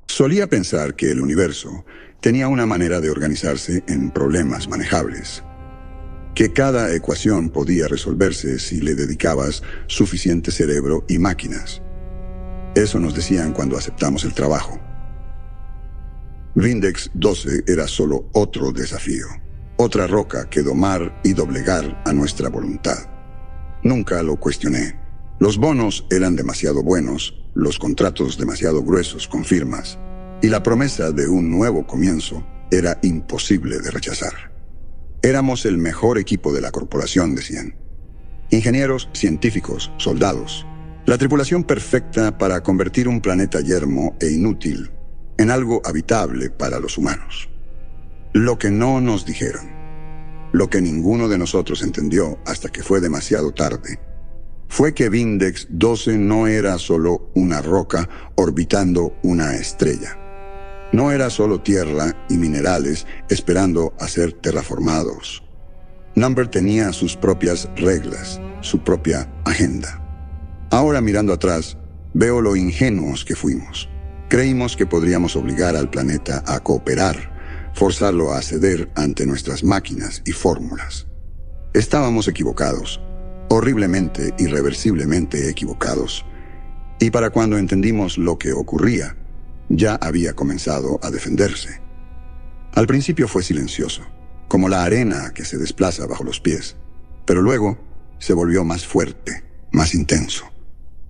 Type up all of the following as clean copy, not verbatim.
Solía pensar que el universo tenía una manera de organizarse en problemas manejables, que cada ecuación podía resolverse si le dedicabas suficiente cerebro y máquinas. Eso nos decían cuando aceptamos el trabajo. Vindex 12 era solo otro desafío, otra roca que domar y doblegar a nuestra voluntad. Nunca lo cuestioné. Los bonos eran demasiado buenos, los contratos demasiado gruesos con firmas, y la promesa de un nuevo comienzo era imposible de rechazar. Éramos el mejor equipo de la corporación, decían. Ingenieros, científicos, soldados. La tripulación perfecta para convertir un planeta yermo e inútil en algo habitable para los humanos. Lo que no nos dijeron, lo que ninguno de nosotros entendió hasta que fue demasiado tarde, fue que Vindex 12 no era solo una roca orbitando una estrella. No era solo tierra y minerales esperando a ser terraformados. Number tenía sus propias reglas, su propia agenda. Ahora, mirando atrás, veo lo ingenuos que fuimos. Creímos que podríamos obligar al planeta a cooperar, forzarlo a ceder ante nuestras máquinas y fórmulas. Estábamos equivocados, horriblemente, irreversiblemente equivocados. Y para cuando entendimos lo que ocurría, ya había comenzado a defenderse. Al principio fue silencioso, como la arena que se desplaza bajo los pies, pero luego se volvió más fuerte, más intenso.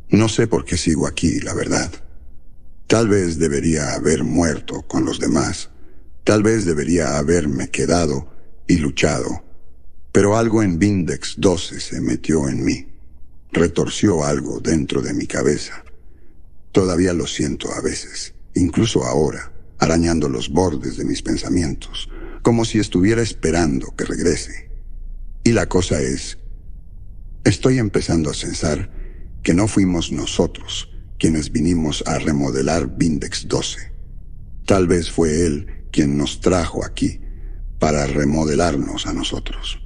No sé por qué sigo aquí, la verdad. Tal vez debería haber muerto con los demás, tal vez debería haberme quedado y luchado, pero algo en Vindex 12 se metió en mí, retorció algo dentro de mi cabeza. Todavía lo siento a veces. Incluso ahora, arañando los bordes de mis pensamientos, como si estuviera esperando que regrese. Y la cosa es, estoy empezando a pensar que no fuimos nosotros quienes vinimos a remodelar Vindex 12. Tal vez fue él quien nos trajo aquí para remodelarnos a nosotros.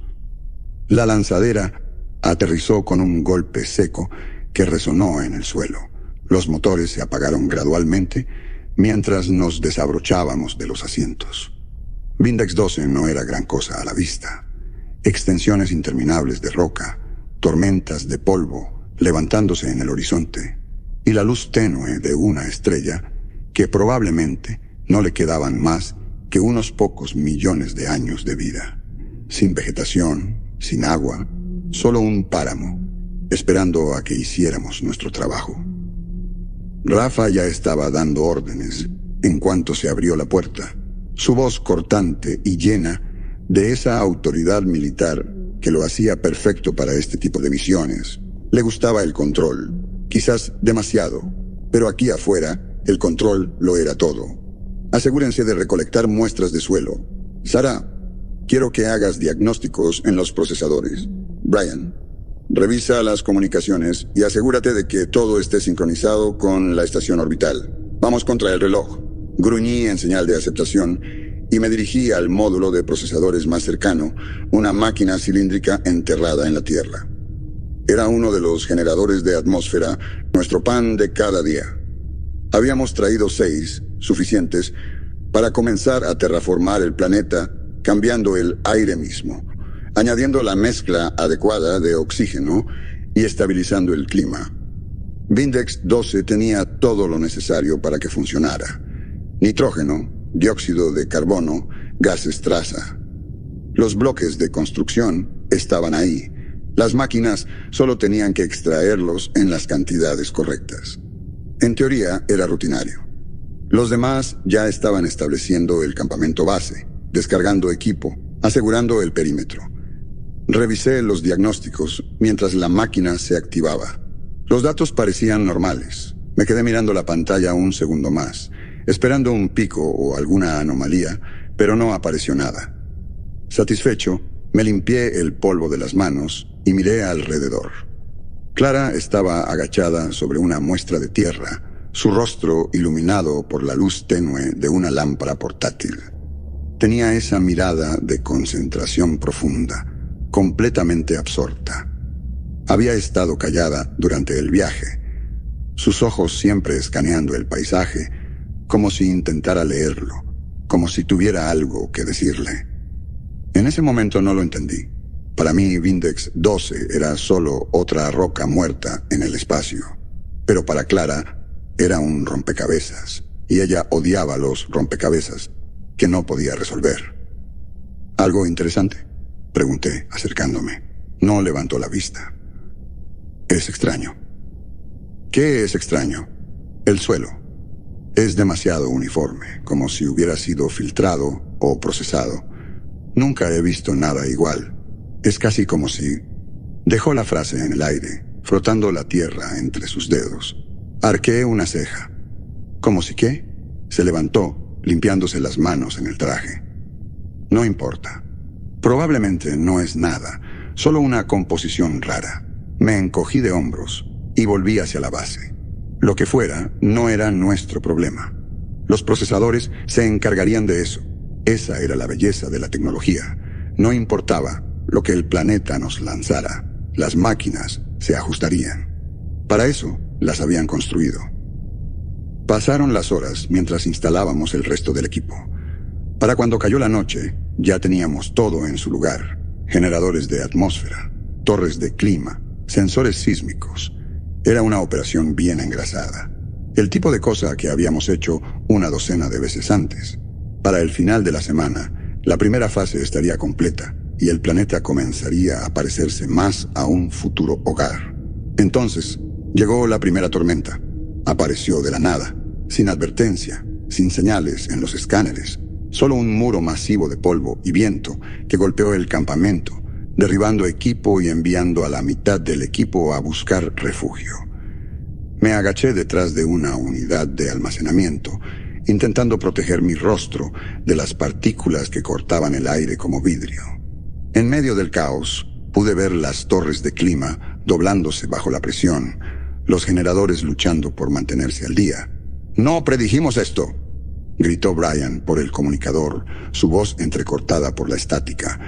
La lanzadera aterrizó con un golpe seco que resonó en el suelo. Los motores se apagaron gradualmente mientras nos desabrochábamos de los asientos. Vindex 12 no era gran cosa a la vista. Extensiones interminables de roca, tormentas de polvo levantándose en el horizonte, y la luz tenue de una estrella que probablemente no le quedaban más que unos pocos millones de años de vida. Sin vegetación, sin agua, solo un páramo, esperando a que hiciéramos nuestro trabajo. Rafa ya estaba dando órdenes en cuanto se abrió la puerta, su voz cortante y llena de esa autoridad militar que lo hacía perfecto para este tipo de misiones. Le gustaba el control, quizás demasiado, pero aquí afuera el control lo era todo. Asegúrense de recolectar muestras de suelo. Sara, quiero que hagas diagnósticos en los procesadores. Brian, revisa las comunicaciones y asegúrate de que todo esté sincronizado con la estación orbital. Vamos contra el reloj. Gruñí en señal de aceptación y me dirigí al módulo de procesadores más cercano, una máquina cilíndrica enterrada en la Tierra. Era uno de los generadores de atmósfera, nuestro pan de cada día. Habíamos traído 6, suficientes, para comenzar a terraformar el planeta, cambiando el aire mismo, añadiendo la mezcla adecuada de oxígeno y estabilizando el clima. Vindex 12 tenía todo lo necesario para que funcionara. Nitrógeno, dióxido de carbono, gases traza. Los bloques de construcción estaban ahí. Las máquinas solo tenían que extraerlos en las cantidades correctas. En teoría era rutinario. Los demás ya estaban estableciendo el campamento base, descargando equipo, asegurando el perímetro. Revisé los diagnósticos mientras la máquina se activaba. Los datos parecían normales. Me quedé mirando la pantalla un segundo más, esperando un pico o alguna anomalía, pero no apareció nada. Satisfecho, me limpié el polvo de las manos y miré alrededor. Clara estaba agachada sobre una muestra de tierra, su rostro iluminado por la luz tenue de una lámpara portátil. Tenía esa mirada de concentración profunda, completamente absorta. Había estado callada durante el viaje, sus ojos siempre escaneando el paisaje, como si intentara leerlo, como si tuviera algo que decirle. En ese momento no lo entendí. Para mí, Vindex 12 era solo otra roca muerta en el espacio. Pero para Clara, era un rompecabezas, y ella odiaba los rompecabezas que no podía resolver. ¿Algo interesante?, pregunté, acercándome. No levantó la vista. Es extraño. ¿Qué es extraño? El suelo. Es demasiado uniforme, como si hubiera sido filtrado o procesado. Nunca he visto nada igual. Es casi como si... Dejó la frase en el aire, frotando la tierra entre sus dedos. Arqueé una ceja. ¿Cómo si qué? Se levantó, limpiándose las manos en el traje. No importa. Probablemente no es nada, solo una composición rara. Me encogí de hombros y volví hacia la base. Lo que fuera no era nuestro problema. Los procesadores se encargarían de eso. Esa era la belleza de la tecnología. No importaba lo que el planeta nos lanzara, las máquinas se ajustarían. Para eso las habían construido. Pasaron las horas mientras instalábamos el resto del equipo. Para cuando cayó la noche, ya teníamos todo en su lugar. Generadores de atmósfera, torres de clima, sensores sísmicos. Era una operación bien engrasada. El tipo de cosa que habíamos hecho una docena de veces antes. Para el final de la semana, la primera fase estaría completa y el planeta comenzaría a parecerse más a un futuro hogar. Entonces, llegó la primera tormenta. Apareció de la nada, sin advertencia, sin señales en los escáneres. Solo un muro masivo de polvo y viento que golpeó el campamento, derribando equipo y enviando a la mitad del equipo a buscar refugio. Me agaché detrás de una unidad de almacenamiento, intentando proteger mi rostro de las partículas que cortaban el aire como vidrio. En medio del caos, pude ver las torres de clima doblándose bajo la presión, los generadores luchando por mantenerse al día. «¡No predijimos esto!», gritó Brian por el comunicador, su voz entrecortada por la estática.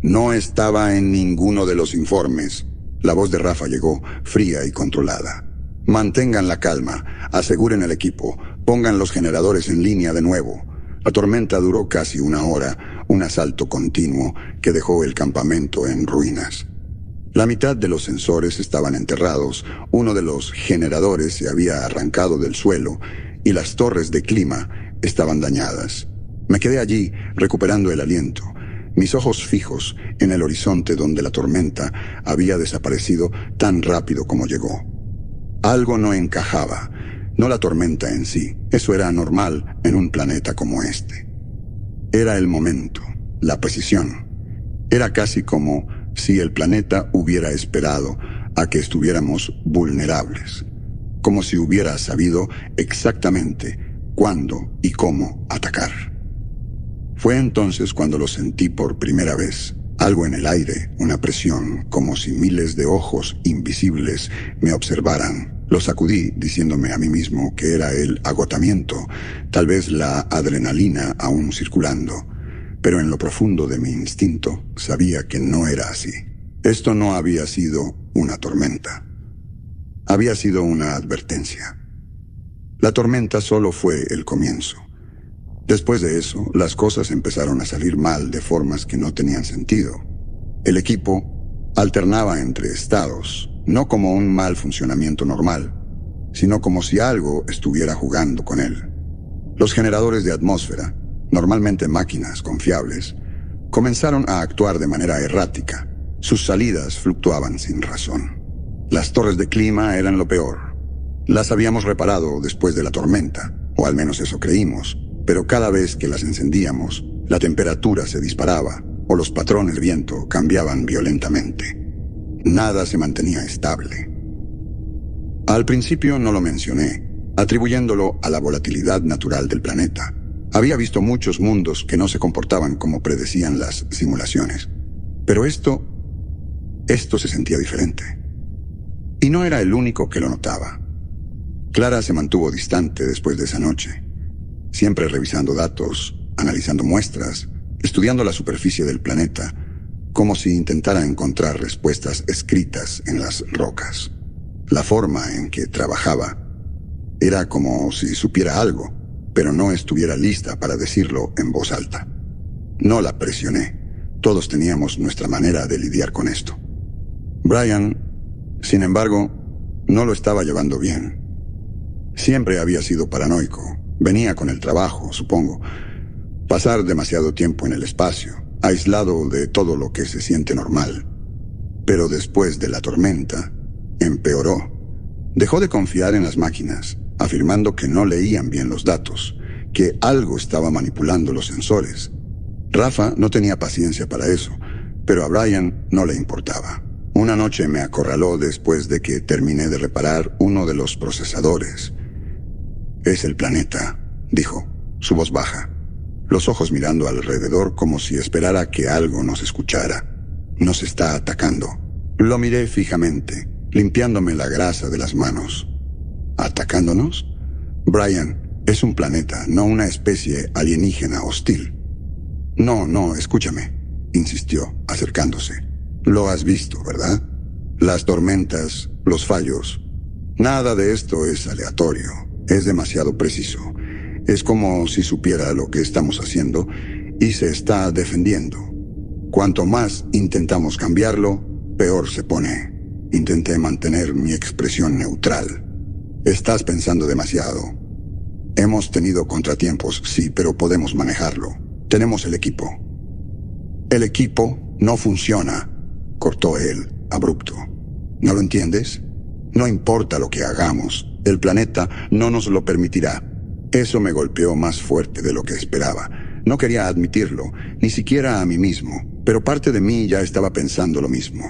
«No estaba en ninguno de los informes». La voz de Rafa llegó, fría y controlada. «Mantengan la calma, aseguren el equipo, pongan los generadores en línea de nuevo». La tormenta duró casi una hora, un asalto continuo que dejó el campamento en ruinas. La mitad de los sensores estaban enterrados, uno de los generadores se había arrancado del suelo y las torres de clima estaban dañadas. Me quedé allí, recuperando el aliento, mis ojos fijos en el horizonte donde la tormenta había desaparecido tan rápido como llegó. Algo no encajaba. No la tormenta en sí, eso era normal en un planeta como este. Era el momento, la precisión. Era casi como si el planeta hubiera esperado a que estuviéramos vulnerables, como si hubiera sabido exactamente cuándo y cómo atacar. Fue entonces cuando lo sentí por primera vez. Algo en el aire, una presión, como si miles de ojos invisibles me observaran. Lo sacudí, diciéndome a mí mismo que era el agotamiento, tal vez la adrenalina aún circulando. Pero en lo profundo de mi instinto sabía que no era así. Esto no había sido una tormenta. Había sido una advertencia. La tormenta solo fue el comienzo. Después de eso, las cosas empezaron a salir mal de formas que no tenían sentido. El equipo alternaba entre estados, no como un mal funcionamiento normal, sino como si algo estuviera jugando con él. Los generadores de atmósfera, normalmente máquinas confiables, comenzaron a actuar de manera errática. Sus salidas fluctuaban sin razón. Las torres de clima eran lo peor. Las habíamos reparado después de la tormenta, o al menos eso creímos, pero cada vez que las encendíamos, la temperatura se disparaba o los patrones de viento cambiaban violentamente. Nada se mantenía estable. Al principio no lo mencioné, atribuyéndolo a la volatilidad natural del planeta. Había visto muchos mundos que no se comportaban como predecían las simulaciones. Pero esto se sentía diferente. Y no era el único que lo notaba. Clara se mantuvo distante después de esa noche, siempre revisando datos, analizando muestras, estudiando la superficie del planeta, como si intentara encontrar respuestas escritas en las rocas. La forma en que trabajaba era como si supiera algo, pero no estuviera lista para decirlo en voz alta. No la presioné. Todos teníamos nuestra manera de lidiar con esto. Brian, sin embargo, no lo estaba llevando bien. Siempre había sido paranoico. Venía con el trabajo, supongo. Pasar demasiado tiempo en el espacio, aislado de todo lo que se siente normal. Pero después de la tormenta, empeoró. Dejó de confiar en las máquinas, afirmando que no leían bien los datos, que algo estaba manipulando los sensores. Rafa no tenía paciencia para eso, pero a Brian no le importaba. Una noche me acorraló después de que terminé de reparar uno de los procesadores. «Es el planeta», dijo, su voz baja, los ojos mirando alrededor como si esperara que algo nos escuchara. «Nos está atacando». Lo miré fijamente, limpiándome la grasa de las manos. ¿Atacándonos? Brian, es un planeta, no una especie alienígena hostil. No, escúchame, insistió, acercándose. Lo has visto, ¿verdad? Las tormentas, los fallos. Nada de esto es aleatorio, es demasiado preciso. Es como si supiera lo que estamos haciendo y se está defendiendo. Cuanto más intentamos cambiarlo, peor se pone. Intenté mantener mi expresión neutral. Estás pensando demasiado. Hemos tenido contratiempos, sí, pero podemos manejarlo. Tenemos el equipo. El equipo no funciona, cortó él, abrupto. ¿No lo entiendes? No importa lo que hagamos, el planeta no nos lo permitirá. Eso me golpeó más fuerte de lo que esperaba. No quería admitirlo, ni siquiera a mí mismo, pero parte de mí ya estaba pensando lo mismo.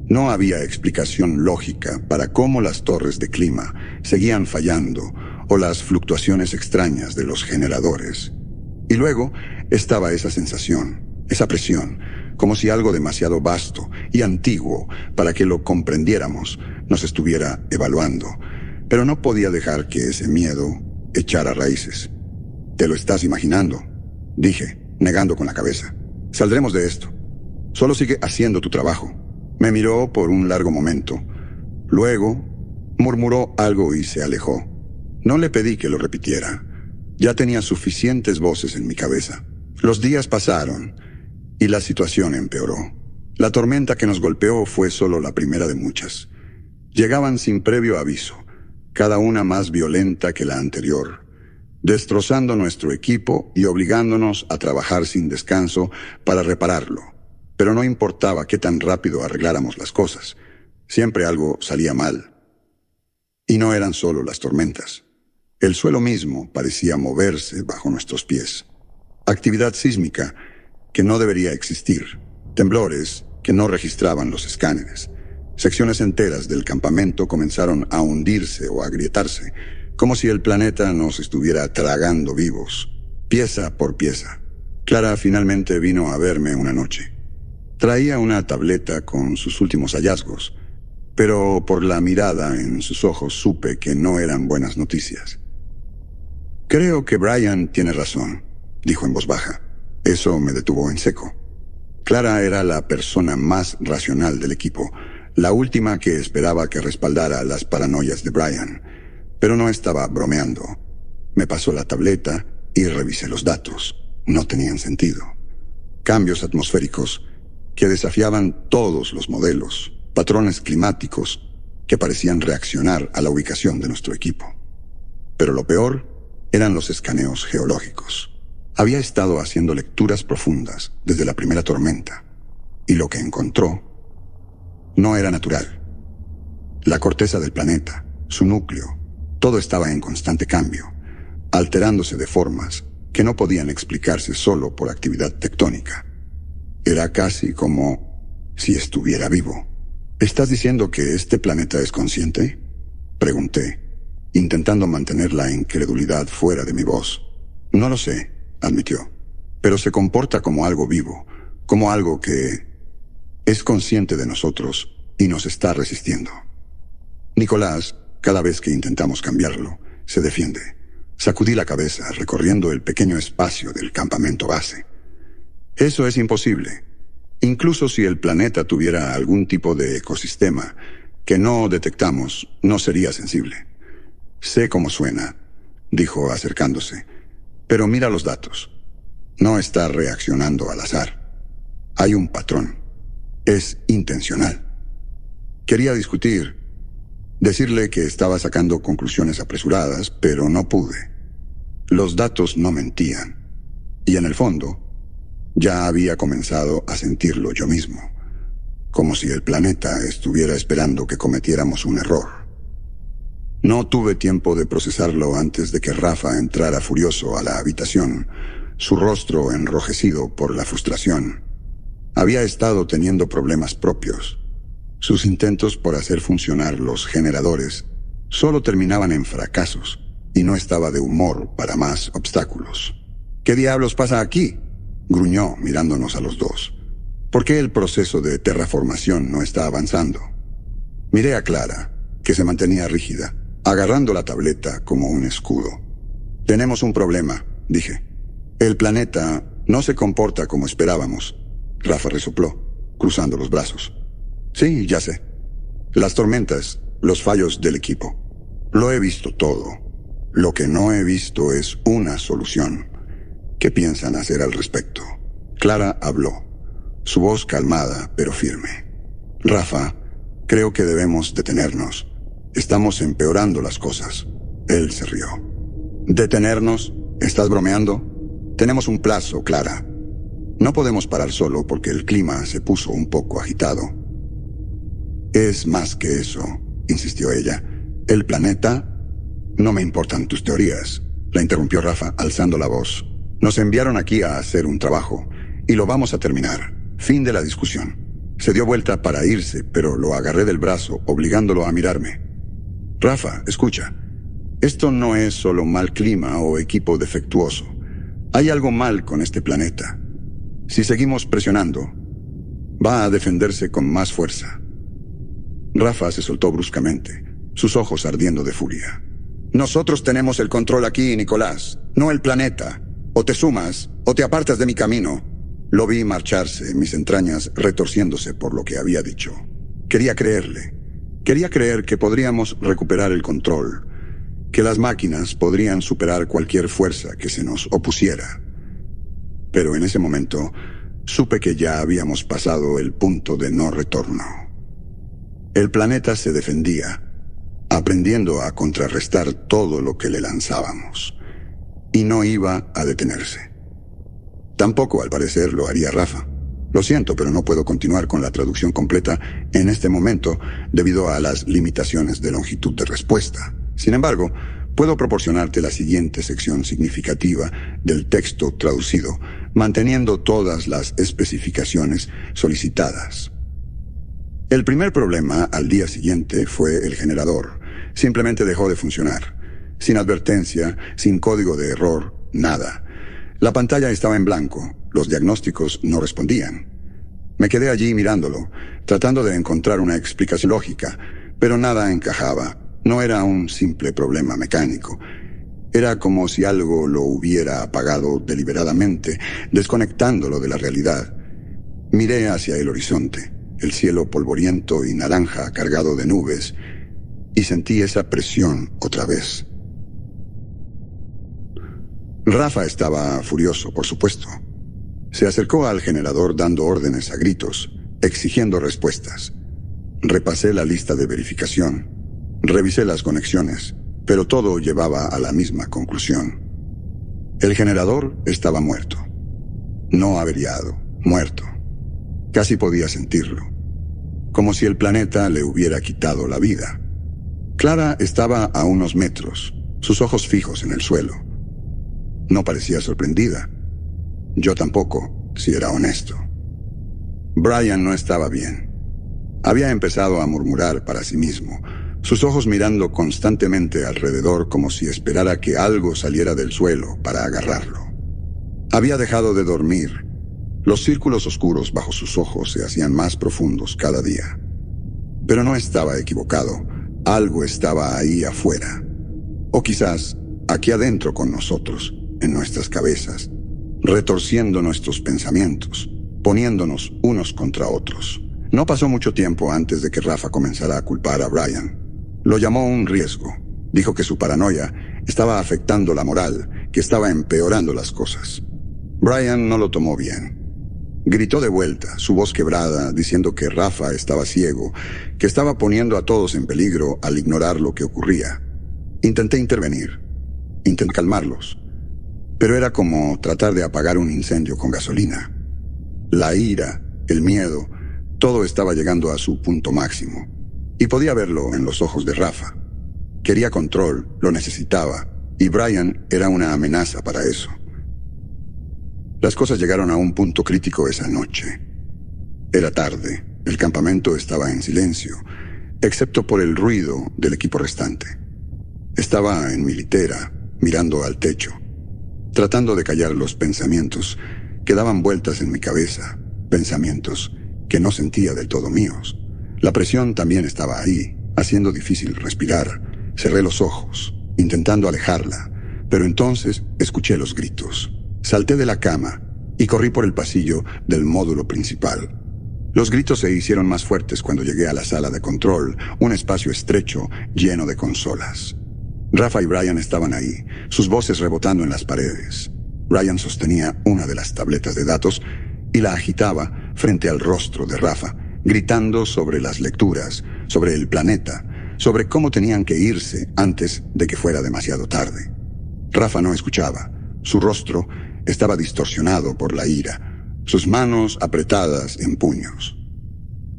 No había explicación lógica para cómo las torres de clima seguían fallando o las fluctuaciones extrañas de los generadores. Y luego estaba esa sensación, esa presión, como si algo demasiado vasto y antiguo para que lo comprendiéramos nos estuviera evaluando. Pero no podía dejar que ese miedo echara raíces. «Te lo estás imaginando», dije, negando con la cabeza. «Saldremos de esto. Solo sigue haciendo tu trabajo». Me miró por un largo momento. Luego, murmuró algo y se alejó. No le pedí que lo repitiera. Ya tenía suficientes voces en mi cabeza. Los días pasaron y la situación empeoró. La tormenta que nos golpeó fue solo la primera de muchas. Llegaban sin previo aviso, cada una más violenta que la anterior, destrozando nuestro equipo y obligándonos a trabajar sin descanso para repararlo. Pero no importaba qué tan rápido arregláramos las cosas. Siempre algo salía mal. Y no eran solo las tormentas. El suelo mismo parecía moverse bajo nuestros pies. Actividad sísmica que no debería existir. Temblores que no registraban los escáneres. Secciones enteras del campamento comenzaron a hundirse o a agrietarse, como si el planeta nos estuviera tragando vivos, pieza por pieza. Clara finalmente vino a verme una noche. Traía una tableta con sus últimos hallazgos, pero por la mirada en sus ojos supe que no eran buenas noticias. «Creo que Brian tiene razón», dijo en voz baja. Eso me detuvo en seco. Clara era la persona más racional del equipo, la última que esperaba que respaldara las paranoias de Brian, pero no estaba bromeando. Me pasó la tableta y revisé los datos. No tenían sentido. Cambios atmosféricos que desafiaban todos los modelos, patrones climáticos que parecían reaccionar a la ubicación de nuestro equipo. Pero lo peor eran los escaneos geológicos. Había estado haciendo lecturas profundas desde la primera tormenta, y lo que encontró no era natural. La corteza del planeta, su núcleo, todo estaba en constante cambio, alterándose de formas que no podían explicarse solo por actividad tectónica. Era casi como si estuviera vivo. ¿Estás diciendo que este planeta es consciente?, pregunté, intentando mantener la incredulidad fuera de mi voz. «No lo sé», admitió, «pero se comporta como algo vivo, como algo que es consciente de nosotros y nos está resistiendo». Nicolás, cada vez que intentamos cambiarlo, se defiende. Sacudí la cabeza recorriendo el pequeño espacio del campamento base. Eso es imposible. Incluso si el planeta tuviera algún tipo de ecosistema que no detectamos, no sería sensible. Sé cómo suena, dijo acercándose, pero mira los datos. No está reaccionando al azar. Hay un patrón. Es intencional. Quería discutir, decirle que estaba sacando conclusiones apresuradas, pero no pude. Los datos no mentían. Y en el fondo, ya había comenzado a sentirlo yo mismo, como si el planeta estuviera esperando que cometiéramos un error. No tuve tiempo de procesarlo antes de que Rafa entrara furioso a la habitación, su rostro enrojecido por la frustración. Había estado teniendo problemas propios. Sus intentos por hacer funcionar los generadores solo terminaban en fracasos, y no estaba de humor para más obstáculos. ¿Qué diablos pasa aquí?, gruñó mirándonos a los dos. ¿Por qué el proceso de terraformación no está avanzando? Miré a Clara, que se mantenía rígida, agarrando la tableta como un escudo. Tenemos un problema, dije. El planeta no se comporta como esperábamos. Rafa resopló, cruzando los brazos. Sí, ya sé. Las tormentas, los fallos del equipo. Lo he visto todo. Lo que no he visto es una solución. ¿Qué piensan hacer al respecto? Clara habló, su voz calmada pero firme. Rafa, creo que debemos detenernos. Estamos empeorando las cosas. Él se rió. ¿Detenernos? ¿Estás bromeando? Tenemos un plazo, Clara. No podemos parar solo porque el clima se puso un poco agitado. Es más que eso, insistió ella. El planeta... No me importan tus teorías, la interrumpió Rafa, alzando la voz. Nos enviaron aquí a hacer un trabajo, y lo vamos a terminar. Fin de la discusión. Se dio vuelta para irse, pero lo agarré del brazo, obligándolo a mirarme. Rafa, escucha. Esto no es solo mal clima o equipo defectuoso. Hay algo mal con este planeta. Si seguimos presionando, va a defenderse con más fuerza. Rafa se soltó bruscamente, sus ojos ardiendo de furia. Nosotros tenemos el control aquí, Nicolás, no el planeta. O te sumas, o te apartas de mi camino. Lo vi marcharse, mis entrañas retorciéndose por lo que había dicho. Quería creerle. Quería creer que podríamos recuperar el control, que las máquinas podrían superar cualquier fuerza que se nos opusiera. Pero en ese momento, supe que ya habíamos pasado el punto de no retorno. El planeta se defendía, aprendiendo a contrarrestar todo lo que le lanzábamos. Y no iba a detenerse. Tampoco, al parecer, lo haría Rafa. Lo siento, pero no puedo continuar con la traducción completa en este momento debido a las limitaciones de longitud de respuesta. Sin embargo, puedo proporcionarte la siguiente sección significativa del texto traducido, manteniendo todas las especificaciones solicitadas. El primer problema al día siguiente fue el generador. Simplemente dejó de funcionar. Sin advertencia, sin código de error, nada. La pantalla estaba en blanco, los diagnósticos no respondían. Me quedé allí mirándolo, tratando de encontrar una explicación lógica, pero nada encajaba. No era un simple problema mecánico. Era como si algo lo hubiera apagado deliberadamente, desconectándolo de la realidad. Miré hacia el horizonte, el cielo polvoriento y naranja cargado de nubes, y sentí esa presión otra vez. Rafa estaba furioso, por supuesto. Se acercó al generador dando órdenes a gritos, exigiendo respuestas. Repasé la lista de verificación, revisé las conexiones, pero todo llevaba a la misma conclusión. El generador estaba muerto. No averiado, muerto. Casi podía sentirlo. Como si el planeta le hubiera quitado la vida. Clara estaba a unos metros, sus ojos fijos en el suelo. No parecía sorprendida. Yo tampoco, si era honesto. Brian no estaba bien. Había empezado a murmurar para sí mismo, sus ojos mirando constantemente alrededor como si esperara que algo saliera del suelo para agarrarlo. Había dejado de dormir. Los círculos oscuros bajo sus ojos se hacían más profundos cada día. Pero no estaba equivocado. Algo estaba ahí afuera. O quizás aquí adentro con nosotros, en nuestras cabezas, retorciendo nuestros pensamientos, poniéndonos unos contra otros. No pasó mucho tiempo antes de que Rafa comenzara a culpar a Brian. Lo llamó un riesgo. Dijo que su paranoia estaba afectando la moral, que estaba empeorando las cosas. Brian no lo tomó bien. Gritó de vuelta, su voz quebrada, diciendo que Rafa estaba ciego, que estaba poniendo a todos en peligro al ignorar lo que ocurría. Intenté intervenir. Intenté calmarlos. Pero era como tratar de apagar un incendio con gasolina. La ira, el miedo, todo estaba llegando a su punto máximo. Y podía verlo en los ojos de Rafa. Quería control, lo necesitaba, y Brian era una amenaza para eso. Las cosas llegaron a un punto crítico esa noche. Era tarde, el campamento estaba en silencio, excepto por el ruido del equipo restante. Estaba en mi litera, mirando al techo, tratando de callar los pensamientos que daban vueltas en mi cabeza, pensamientos que no sentía del todo míos. La presión también estaba ahí, haciendo difícil respirar. Cerré los ojos, intentando alejarla, pero entonces escuché los gritos. Salté de la cama y corrí por el pasillo del módulo principal. Los gritos se hicieron más fuertes cuando llegué a la sala de control, un espacio estrecho lleno de consolas. Rafa y Brian estaban ahí, sus voces rebotando en las paredes. Brian sostenía una de las tabletas de datos y la agitaba frente al rostro de Rafa, gritando sobre las lecturas, sobre el planeta, sobre cómo tenían que irse antes de que fuera demasiado tarde. Rafa no escuchaba. Su rostro estaba distorsionado por la ira, sus manos apretadas en puños.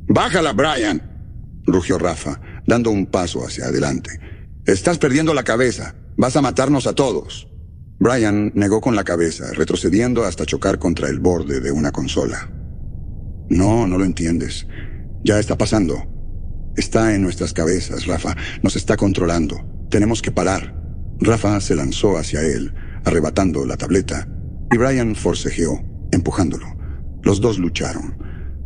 «¡Bájala, Brian!», rugió Rafa, dando un paso hacia adelante. «Estás perdiendo la cabeza. Vas a matarnos a todos». Brian negó con la cabeza, retrocediendo hasta chocar contra el borde de una consola. «No lo entiendes. Ya está pasando. Está en nuestras cabezas, Rafa. Nos está controlando. Tenemos que parar». Rafa se lanzó hacia él, arrebatando la tableta, y Brian forcejeó, empujándolo. Los dos lucharon,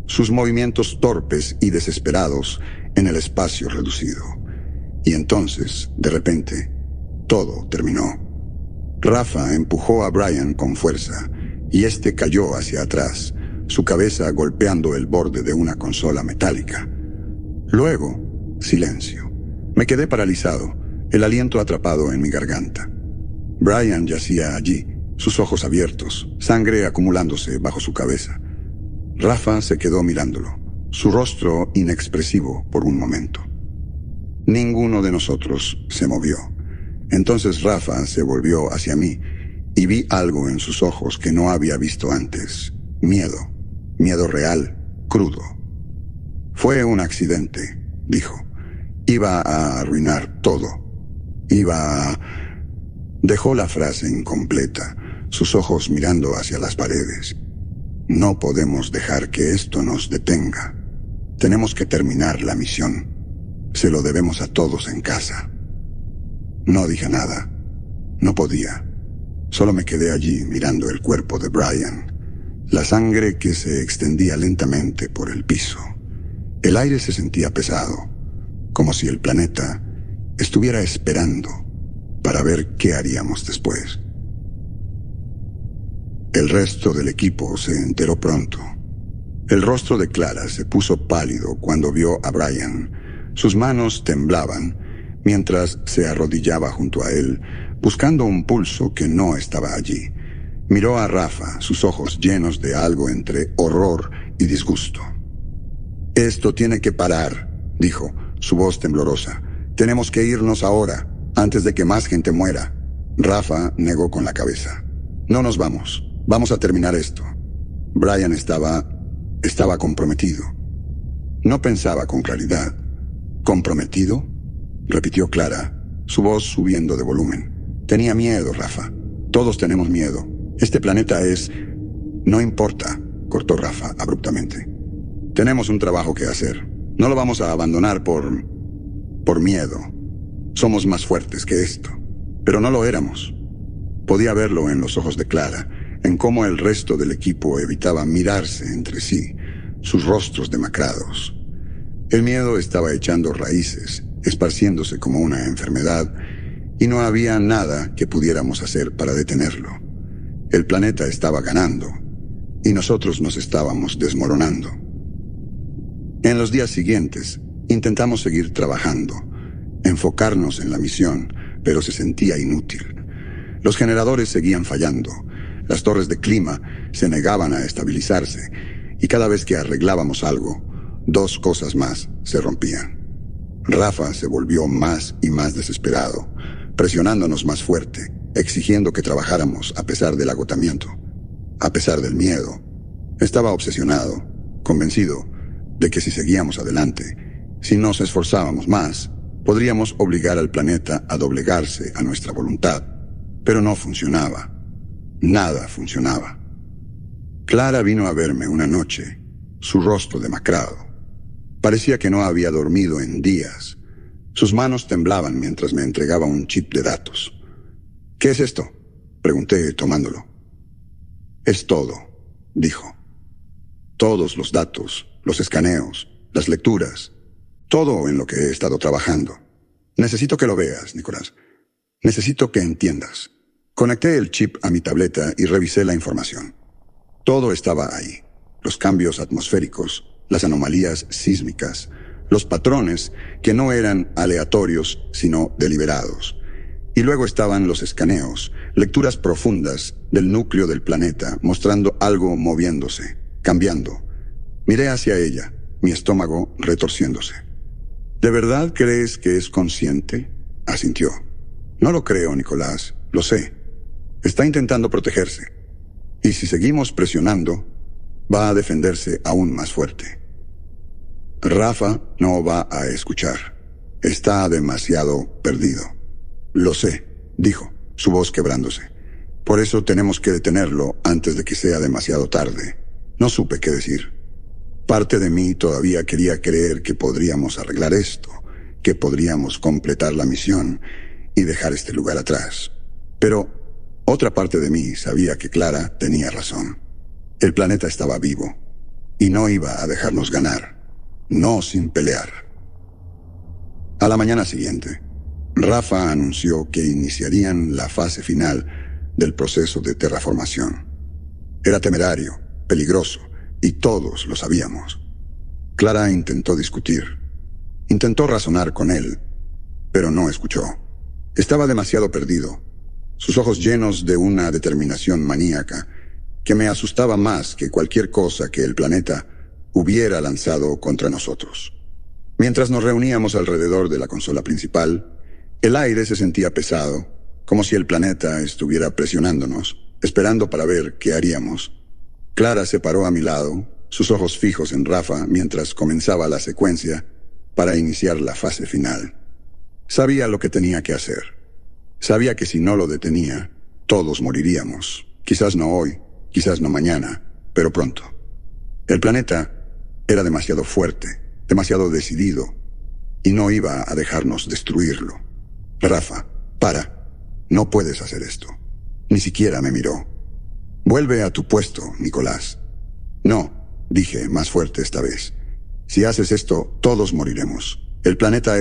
sus movimientos torpes y desesperados en el espacio reducido. Y entonces, de repente, todo terminó. Rafa empujó a Brian con fuerza, y este cayó hacia atrás, su cabeza golpeando el borde de una consola metálica. Luego, silencio. Me quedé paralizado, el aliento atrapado en mi garganta. Brian yacía allí, sus ojos abiertos, sangre acumulándose bajo su cabeza. Rafa se quedó mirándolo, su rostro inexpresivo por un momento. Ninguno de nosotros se movió. Entonces Rafa se volvió hacia mí y vi algo en sus ojos que no había visto antes. Miedo. Miedo real, crudo. «Fue un accidente», dijo. «Iba a arruinar todo. Iba a...» Dejó la frase incompleta, sus ojos mirando hacia las paredes. «No podemos dejar que esto nos detenga. Tenemos que terminar la misión. Se lo debemos a todos en casa». No dije nada. No podía. Solo me quedé allí mirando el cuerpo de Brian. La sangre que se extendía lentamente por el piso. El aire se sentía pesado, como si el planeta estuviera esperando para ver qué haríamos después. El resto del equipo se enteró pronto. El rostro de Clara se puso pálido cuando vio a Brian. Sus manos temblaban mientras se arrodillaba junto a él, buscando un pulso que no estaba allí. Miró a Rafa, sus ojos llenos de algo entre horror y disgusto. «Esto tiene que parar», dijo, su voz temblorosa. «Tenemos que irnos ahora, antes de que más gente muera». Rafa negó con la cabeza. «No nos vamos. Vamos a terminar esto». Brian estaba comprometido. No pensaba con claridad. «¿Comprometido?», repitió Clara, su voz subiendo de volumen. «Tenía miedo, Rafa. Todos tenemos miedo. Este planeta es...». «No importa», cortó Rafa abruptamente. «Tenemos un trabajo que hacer. No lo vamos a abandonar por miedo. Somos más fuertes que esto». Pero no lo éramos. Podía verlo en los ojos de Clara, en cómo el resto del equipo evitaba mirarse entre sí, sus rostros demacrados. El miedo estaba echando raíces esparciéndose como una enfermedad, y no había nada que pudiéramos hacer para detenerlo. El planeta estaba ganando, y nosotros nos estábamos desmoronando. En los días siguientes, intentamos seguir trabajando, enfocarnos en la misión, pero se sentía inútil. Los generadores seguían fallando, las torres de clima se negaban a estabilizarse, y cada vez que arreglábamos algo, 2 cosas más se rompían. Rafa se volvió más y más desesperado, presionándonos más fuerte, exigiendo que trabajáramos a pesar del agotamiento, a pesar del miedo. Estaba obsesionado, convencido de que si seguíamos adelante, si nos esforzábamos más, podríamos obligar al planeta a doblegarse a nuestra voluntad. Pero no funcionaba. Nada funcionaba. Clara vino a verme una noche, su rostro demacrado. Parecía que no había dormido en días. Sus manos temblaban mientras me entregaba un chip de datos. ¿Qué es esto?, pregunté tomándolo. Es todo, dijo. Todos los datos, los escaneos, las lecturas, todo en lo que he estado trabajando. Necesito que lo veas, Nicolás. Necesito que entiendas. Conecté el chip a mi tableta y revisé la información. Todo estaba ahí. Los cambios atmosféricos, las anomalías sísmicas, los patrones que no eran aleatorios, sino deliberados. Y luego estaban los escaneos, lecturas profundas del núcleo del planeta, mostrando algo moviéndose, cambiando. Miré hacia ella, mi estómago retorciéndose. ¿De verdad crees que es consciente?, asintió. No lo creo, Nicolás, lo sé. Está intentando protegerse. Y si seguimos presionando, va a defenderse aún más fuerte. Rafa no va a escuchar. Está demasiado perdido. Lo sé, dijo, su voz quebrándose. Por eso tenemos que detenerlo antes de que sea demasiado tarde. No supe qué decir. Parte de mí todavía quería creer que podríamos arreglar esto, que podríamos completar la misión y dejar este lugar atrás. Pero otra parte de mí sabía que Clara tenía razón. El planeta estaba vivo y no iba a dejarnos ganar, no sin pelear. A la mañana siguiente, Rafa anunció que iniciarían la fase final del proceso de terraformación. Era temerario, peligroso, y todos lo sabíamos. Clara intentó discutir. Intentó razonar con él, pero no escuchó. Estaba demasiado perdido, sus ojos llenos de una determinación maníaca que me asustaba más que cualquier cosa que el planeta hubiera lanzado contra nosotros. Mientras nos reuníamos alrededor de la consola principal, el aire se sentía pesado, como si el planeta estuviera presionándonos, esperando para ver qué haríamos. Clara se paró a mi lado, sus ojos fijos en Rafa mientras comenzaba la secuencia para iniciar la fase final. Sabía lo que tenía que hacer. Sabía que si no lo detenía, todos moriríamos. Quizás no hoy, quizás no mañana, pero pronto. El planeta era demasiado fuerte, demasiado decidido, y no iba a dejarnos destruirlo. Rafa, para. No puedes hacer esto. Ni siquiera me miró. Vuelve a tu puesto, Nicolás. No, dije más fuerte esta vez. Si haces esto, todos moriremos. El planeta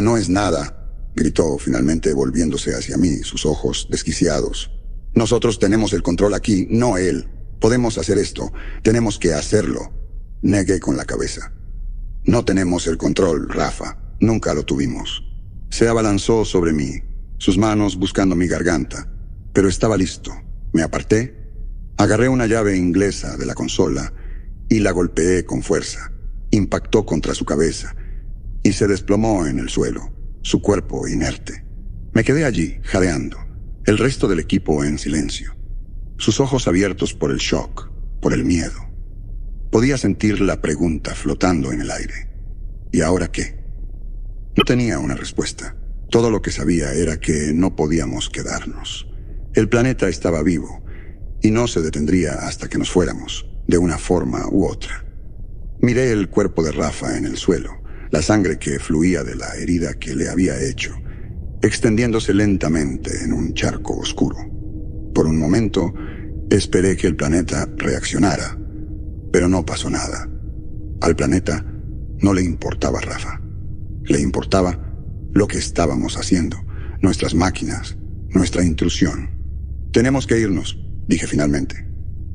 no es nada, gritó finalmente volviéndose hacia mí, sus ojos desquiciados. Nosotros tenemos el control aquí, no él. Podemos hacer esto. Tenemos que hacerlo. Negué con la cabeza. No tenemos el control, Rafa. Nunca lo tuvimos. Se abalanzó sobre mí, sus manos buscando mi garganta. Pero estaba listo. Me aparté, agarré una llave inglesa de la consola y la golpeé con fuerza. Impactó contra su cabeza y se desplomó en el suelo, su cuerpo inerte. Me quedé allí, jadeando, el resto del equipo en silencio, sus ojos abiertos por el shock, por el miedo. Podía sentir la pregunta flotando en el aire. ¿Y ahora qué? No tenía una respuesta. Todo lo que sabía era que no podíamos quedarnos. El planeta estaba vivo y no se detendría hasta que nos fuéramos, de una forma u otra. Miré el cuerpo de Rafa en el suelo, la sangre que fluía de la herida que le había hecho, extendiéndose lentamente en un charco oscuro. Por un momento, esperé que el planeta reaccionara, pero no pasó nada. Al planeta no le importaba Rafa. Le importaba lo que estábamos haciendo, nuestras máquinas, nuestra intrusión. «Tenemos que irnos», dije finalmente.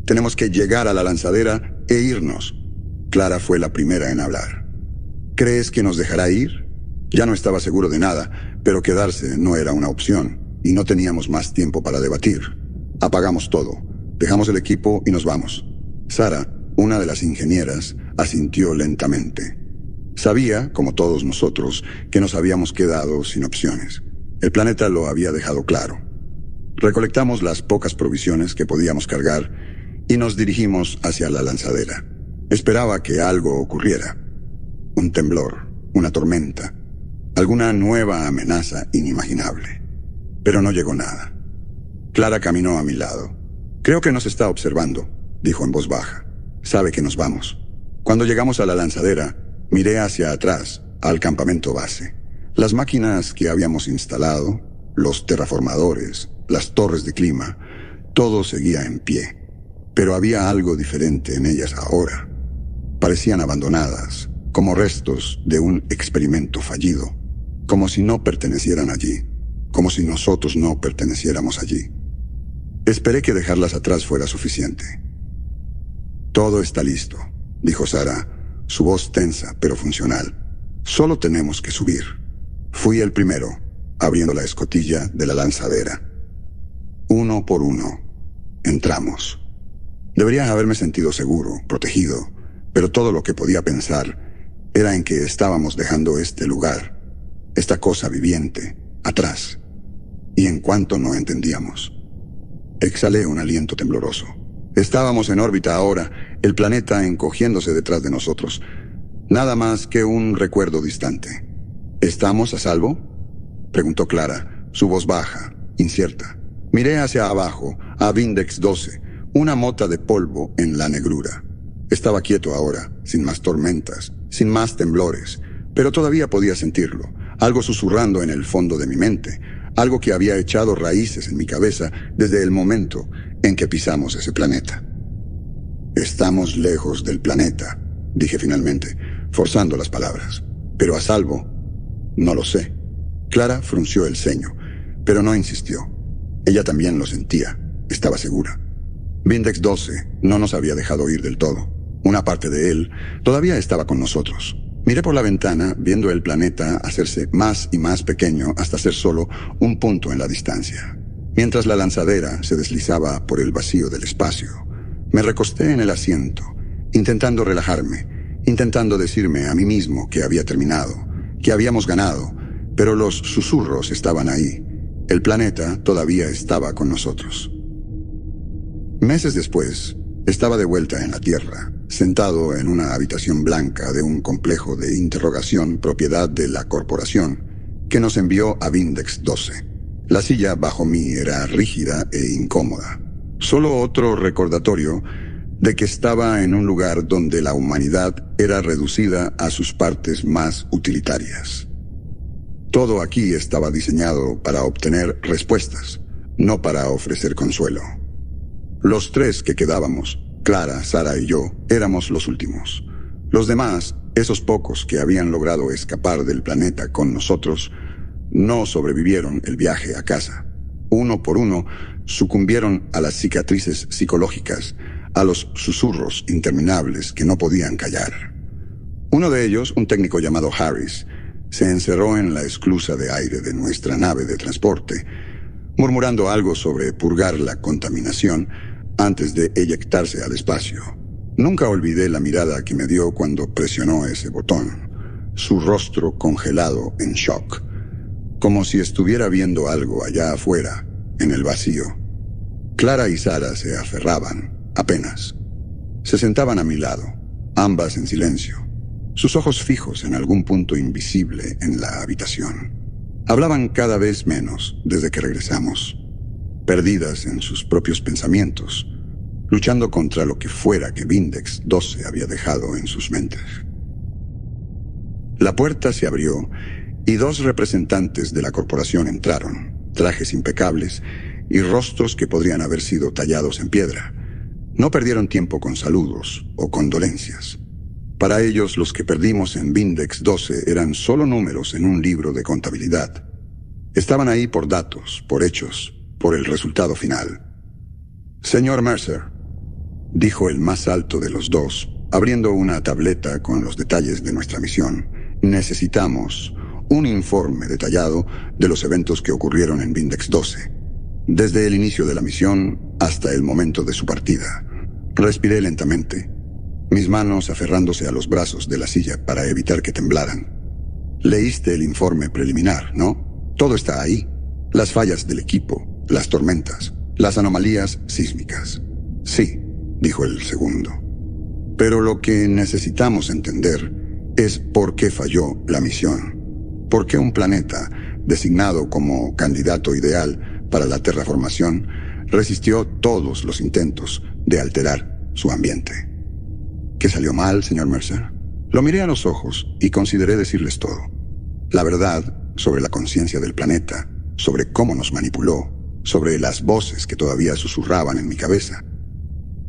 «Tenemos que llegar a la lanzadera e irnos». Clara fue la primera en hablar. «¿Crees que nos dejará ir?» Ya no estaba seguro de nada, pero quedarse no era una opción, y no teníamos más tiempo para debatir. Apagamos todo, dejamos el equipo y nos vamos. Sara, una de las ingenieras, asintió lentamente. Sabía, como todos nosotros, que nos habíamos quedado sin opciones. El planeta lo había dejado claro. Recolectamos las pocas provisiones que podíamos cargar y nos dirigimos hacia la lanzadera. Esperaba que algo ocurriera. Un temblor, una tormenta, alguna nueva amenaza inimaginable. Pero no llegó nada. Clara caminó a mi lado. «Creo que nos está observando», dijo en voz baja. «Sabe que nos vamos». Cuando llegamos a la lanzadera, miré hacia atrás, al campamento base. Las máquinas que habíamos instalado, los terraformadores, las torres de clima, todo seguía en pie. Pero había algo diferente en ellas ahora. Parecían abandonadas, como restos de un experimento fallido, como si no pertenecieran allí, como si nosotros no perteneciéramos allí. Esperé que dejarlas atrás fuera suficiente. «Todo está listo», dijo Sara, su voz tensa pero funcional. «Solo tenemos que subir». Fui el primero, abriendo la escotilla de la lanzadera. Uno por uno, entramos. Debería haberme sentido seguro, protegido, pero todo lo que podía pensar era en que estábamos dejando este lugar, esta cosa viviente, atrás, y en cuanto no entendíamos. Exhalé un aliento tembloroso. Estábamos en órbita ahora, el planeta encogiéndose detrás de nosotros. Nada más que un recuerdo distante. «¿Estamos a salvo?», preguntó Clara, su voz baja, incierta. Miré hacia abajo, a Vindex 12, una mota de polvo en la negrura. Estaba quieto ahora, sin más tormentas, sin más temblores, pero todavía podía sentirlo, algo susurrando en el fondo de mi mente, algo que había echado raíces en mi cabeza desde el momento en que pisamos ese planeta. «Estamos lejos del planeta», dije finalmente, forzando las palabras. «Pero a salvo, no lo sé». Clara frunció el ceño, pero no insistió. Ella también lo sentía, estaba segura. Vindex 12 no nos había dejado ir del todo. Una parte de él todavía estaba con nosotros. Miré por la ventana, viendo el planeta hacerse más y más pequeño hasta ser solo un punto en la distancia. Mientras la lanzadera se deslizaba por el vacío del espacio, me recosté en el asiento, intentando relajarme, intentando decirme a mí mismo que había terminado, que habíamos ganado, pero los susurros estaban ahí. El planeta todavía estaba con nosotros. Meses después, estaba de vuelta en la Tierra, sentado en una habitación blanca de un complejo de interrogación propiedad de la corporación que nos envió a Vindex 12. La silla bajo mí era rígida e incómoda. Solo otro recordatorio de que estaba en un lugar donde la humanidad era reducida a sus partes más utilitarias. Todo aquí estaba diseñado para obtener respuestas, no para ofrecer consuelo. Los tres que quedábamos, Clara, Sara y yo, éramos los últimos. Los demás, esos pocos que habían logrado escapar del planeta con nosotros, no sobrevivieron el viaje a casa. Uno por uno, sucumbieron a las cicatrices psicológicas, a los susurros interminables que no podían callar. Uno de ellos, un técnico llamado Harris, se encerró en la esclusa de aire de nuestra nave de transporte, murmurando algo sobre purgar la contaminación antes de eyectarse al espacio. Nunca olvidé la mirada que me dio cuando presionó ese botón, su rostro congelado en shock, como si estuviera viendo algo allá afuera, en el vacío. Clara y Sara se aferraban, apenas. Se sentaban a mi lado, ambas en silencio, sus ojos fijos en algún punto invisible en la habitación. Hablaban cada vez menos desde que regresamos, perdidas en sus propios pensamientos, luchando contra lo que fuera que Vindex 12 había dejado en sus mentes. La puerta se abrió y dos representantes de la corporación entraron, trajes impecables y rostros que podrían haber sido tallados en piedra. No perdieron tiempo con saludos o condolencias. Para ellos, los que perdimos en Vindex 12 eran solo números en un libro de contabilidad. Estaban ahí por datos, por hechos, por el resultado final. Señor Mercer, dijo el más alto de los dos, abriendo una tableta con los detalles de nuestra misión, necesitamos un informe detallado de los eventos que ocurrieron en Vindex 12, desde el inicio de la misión hasta el momento de su partida. Respiré lentamente, mis manos aferrándose a los brazos de la silla para evitar que temblaran. Leíste el informe preliminar, ¿no? Todo está ahí. Las fallas del equipo, las tormentas, las anomalías sísmicas. Sí, dijo el segundo. Pero lo que necesitamos entender es por qué falló la misión. ¿Por qué un planeta, designado como candidato ideal para la terraformación, resistió todos los intentos de alterar su ambiente? ¿Qué salió mal, señor Mercer? Lo miré a los ojos y consideré decirles todo. La verdad sobre la conciencia del planeta, sobre cómo nos manipuló, sobre las voces que todavía susurraban en mi cabeza.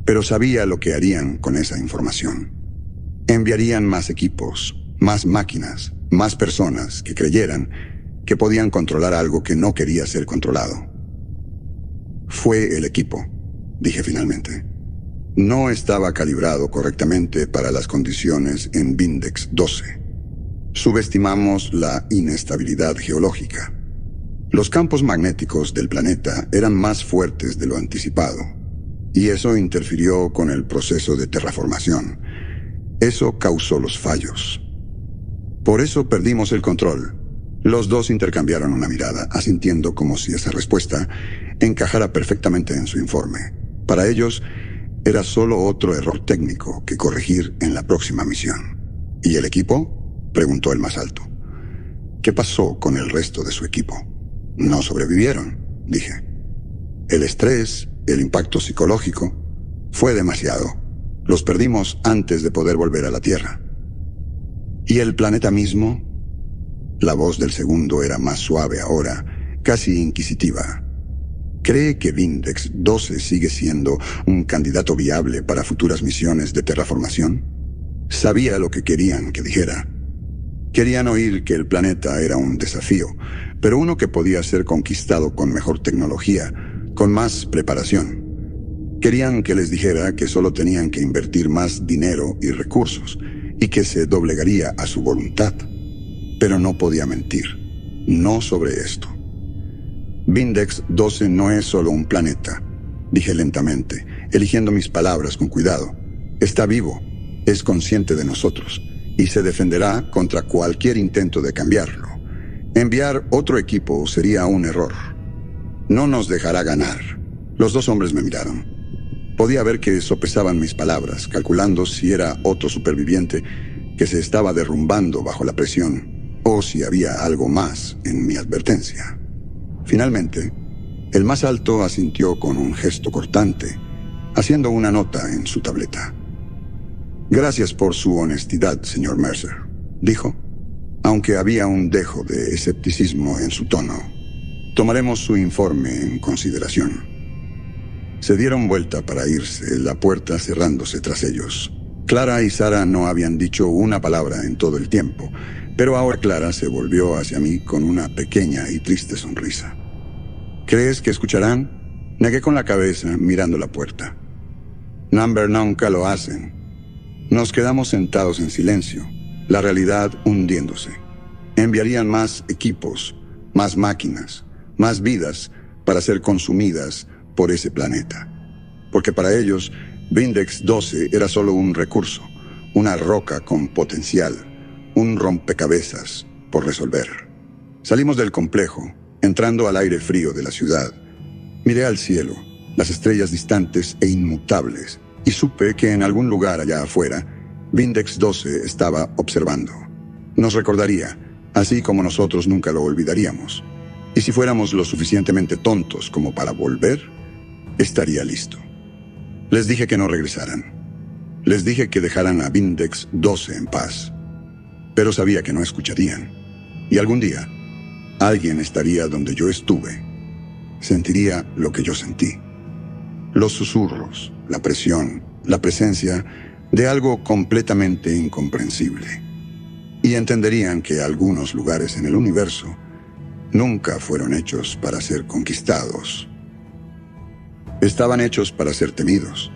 Pero sabía lo que harían con esa información. Enviarían más equipos, más máquinas, más personas que creyeran que podían controlar algo que no quería ser controlado. Fue el equipo, dije finalmente. No estaba calibrado correctamente para las condiciones en Vindex 12. Subestimamos la inestabilidad geológica. Los campos magnéticos del planeta eran más fuertes de lo anticipado, y eso interfirió con el proceso de terraformación. Eso causó los fallos. Por eso perdimos el control. Los dos intercambiaron una mirada, asintiendo como si esa respuesta encajara perfectamente en su informe. Para ellos, era solo otro error técnico que corregir en la próxima misión. ¿Y el equipo?, preguntó el más alto. ¿Qué pasó con el resto de su equipo? No sobrevivieron, dije. El estrés, el impacto psicológico, fue demasiado. Los perdimos antes de poder volver a la Tierra. ¿Y el planeta mismo? La voz del segundo era más suave ahora, casi inquisitiva. ¿Cree que Vindex 12 sigue siendo un candidato viable para futuras misiones de terraformación? Sabía lo que querían que dijera. Querían oír que el planeta era un desafío, pero uno que podía ser conquistado con mejor tecnología, con más preparación. Querían que les dijera que solo tenían que invertir más dinero y recursos, y que se doblegaría a su voluntad. Pero no podía mentir. No sobre esto. Vindex 12 no es solo un planeta, dije lentamente, eligiendo mis palabras con cuidado. Está vivo, es consciente de nosotros, y se defenderá contra cualquier intento de cambiarlo. Enviar otro equipo sería un error. No nos dejará ganar. Los dos hombres me miraron. Podía ver que sopesaban mis palabras, calculando si era otro superviviente que se estaba derrumbando bajo la presión, o si había algo más en mi advertencia. Finalmente, el más alto asintió con un gesto cortante, haciendo una nota en su tableta. Gracias por su honestidad, señor Mercer, dijo, aunque había un dejo de escepticismo en su tono. Tomaremos su informe en consideración. Se dieron vuelta para irse, la puerta cerrándose tras ellos. Clara y Sara no habían dicho una palabra en todo el tiempo, pero ahora Clara se volvió hacia mí con una pequeña y triste sonrisa. ¿Crees que escucharán? Negué con la cabeza, mirando la puerta. Number nunca lo hacen. Nos quedamos sentados en silencio, la realidad hundiéndose. Enviarían más equipos, más máquinas, más vidas para ser consumidas por ese planeta. Porque para ellos, Vindex 12 era solo un recurso, una roca con potencial, un rompecabezas por resolver. Salimos del complejo, entrando al aire frío de la ciudad. Miré al cielo, las estrellas distantes e inmutables, y supe que en algún lugar allá afuera, Vindex 12 estaba observando. Nos recordaría, así como nosotros nunca lo olvidaríamos. Y si fuéramos lo suficientemente tontos como para volver, estaría listo. Les dije que no regresaran. Les dije que dejaran a Vindex 12 en paz. Pero sabía que no escucharían. Y algún día, alguien estaría donde yo estuve. Sentiría lo que yo sentí. Los susurros, la presión, la presencia de algo completamente incomprensible, y entenderían que algunos lugares en el universo nunca fueron hechos para ser conquistados. Estaban hechos para ser temidos.